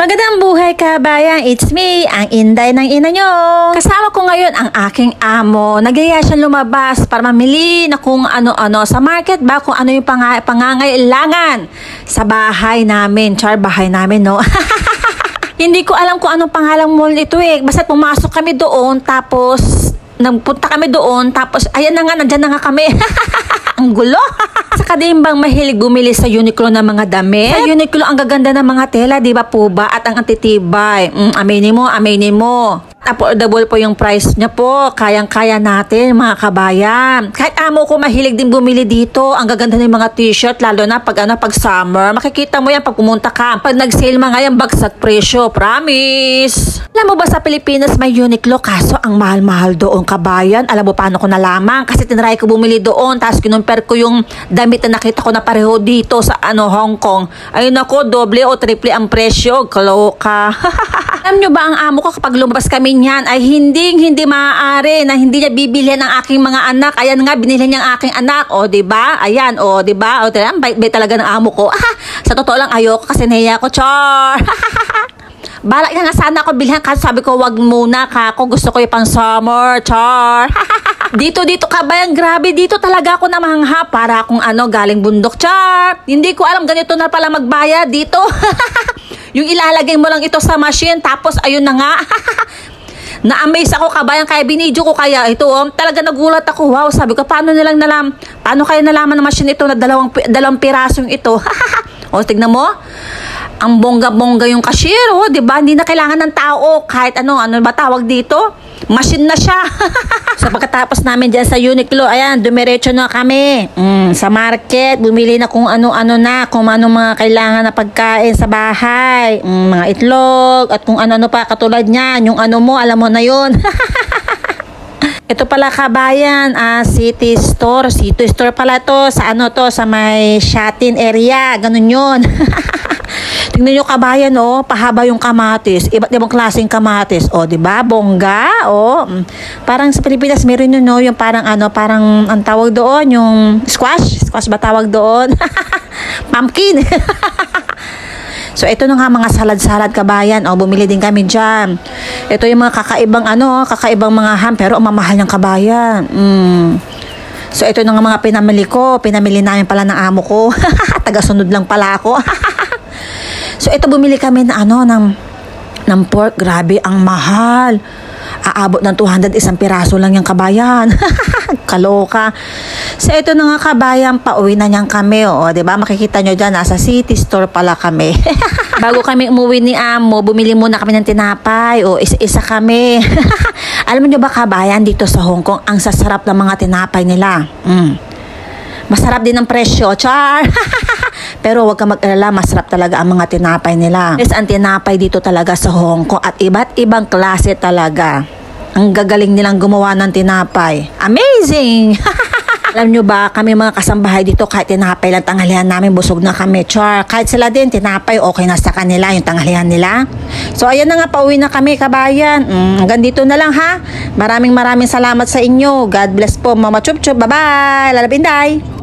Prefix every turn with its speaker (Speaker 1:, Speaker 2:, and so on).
Speaker 1: Magandang buhay kabayan, it's me, ang Inday ng ina nyo. Kasama ko ngayon ang aking amo. Nagaya siya lumabas para mamili na kung ano-ano sa market ba, kung ano yung pangangailangan sa bahay namin. Char, bahay namin, no? Hindi ko alam kung anong pangalang mall ito eh. Basta pumasok kami doon, tapos nagpunta kami doon, tapos ayan na nga, nandyan na nga kami. Ang gulo. Saka din bang mahilig bumili sa Uniqlo ng mga damit? Sa Uniqlo ang gaganda ng mga tela, di ba po ba? At ang antitibay. Aminin mo, aminin mo. Affordable po yung price niya po. Kayang-kaya natin, mga kabayan. Kahit amo ko mahilig din bumili dito. Ang gaganda ng mga t-shirt, lalo na pag summer. Makikita mo yan pag pumunta ka. Pag nag-sale mga yan, bagsak presyo. Promise! Alam mo ba sa Pilipinas may Uniqlo, kaso ang mahal-mahal doon, kabayan. Alam mo paano ko nalaman? Kasi tinry ko bumili doon, tapos kinumpare ko yung damit na nakita ko na pareho dito sa Hong Kong. Ayun ako, doble o triple ang presyo. Kaloka. Alam nyo ba ang amo ko kapag lumabas kami niyan ay hindi maaari na hindi niya bibilhin ang aking mga anak. Ayan nga, binili niya ang aking anak. O, diba? Ayan, o, diba? O, diba? Bait talaga ng amo ko. Sa totoo lang, ayoko kasi nahiya ko. Char! Balak nga sana ako bilhan, kasi sabi ko wag muna ka, ako gusto ko yung pang summer. Char! Dito kabayan, grabe, dito talaga ako namangha para akong galing bundok. Char! Hindi ko alam, ganito na pala magbayad dito. Yung ilalagay mo lang ito sa machine, tapos ayun na nga. Na-amaze ako, kabayan, kaya binidyo ko kaya ito. Talaga nagulat ako. Wow, sabi ko, paano kaya nalaman ng machine ito na dalawang pirasong ito? O, tignan mo. Ang bongga-bongga yung cashier, oh, 'di ba? Hindi na kailangan ng tao, kahit ano ba tawag dito? Machine na siya. So pagkatapos namin diyan sa Uniqlo, ayan, dumiretso na kami. Sa market, bumili na kung ano-ano na, kung ano mga kailangan na pagkain sa bahay, mga itlog at kung ano-ano pa katulad niyan, yung ano mo, alam mo na 'yon. Ito pala kabayan, City Store pala to, sa sa may Shatin area, ganun 'yon. Tingnan nyo kabayan, pahaba yung kamatis. Iba't ibang klaseng kamatis. O, diba? Bongga. O, parang sa Pilipinas, meron yun, yung parang ang tawag doon, yung squash. Squash ba tawag doon? Pumpkin. So, ito na nga mga salad-salad kabayan. O, bumili din kami dyan. Ito yung mga kakaibang mga ham, pero mamahal ng kabayan. So, ito na nga mga pinamili ko. Pinamili namin pala ng amo ko. Tagasunod lang pala ako. So, ito bumili kami na ng pork. Grabe, ang mahal. Aabot ng 200, isang piraso lang yung kabayan. Kaloka. So, ito na nga kabayan, pauwi na niyang kami. O, diba? Makikita nyo dyan, nasa City Store pala kami. Bago kami umuwi ni amo, bumili muna kami ng tinapay. O, isa-isa kami. Alam nyo ba kabayan, dito sa Hong Kong, ang sasarap ng mga tinapay nila. Masarap din ang presyo. Char! Pero huwag ka mag-alala, masarap talaga ang mga tinapay nila. Yes, ang tinapay dito talaga sa Hong Kong at iba't ibang klase talaga. Ang gagaling nilang gumawa ng tinapay. Amazing! Alam nyo ba, kami mga kasambahay dito, kahit tinapay lang tanghalian namin, busog na kami. Char, kahit sila din, tinapay, okay na sa kanila yung tanghalian nila. So, ayan na nga, pauwi na kami, kabayan. Hanggang dito na lang, ha? Maraming salamat sa inyo. God bless po, Mama Chup Chup. Bye-bye! Lalabinday!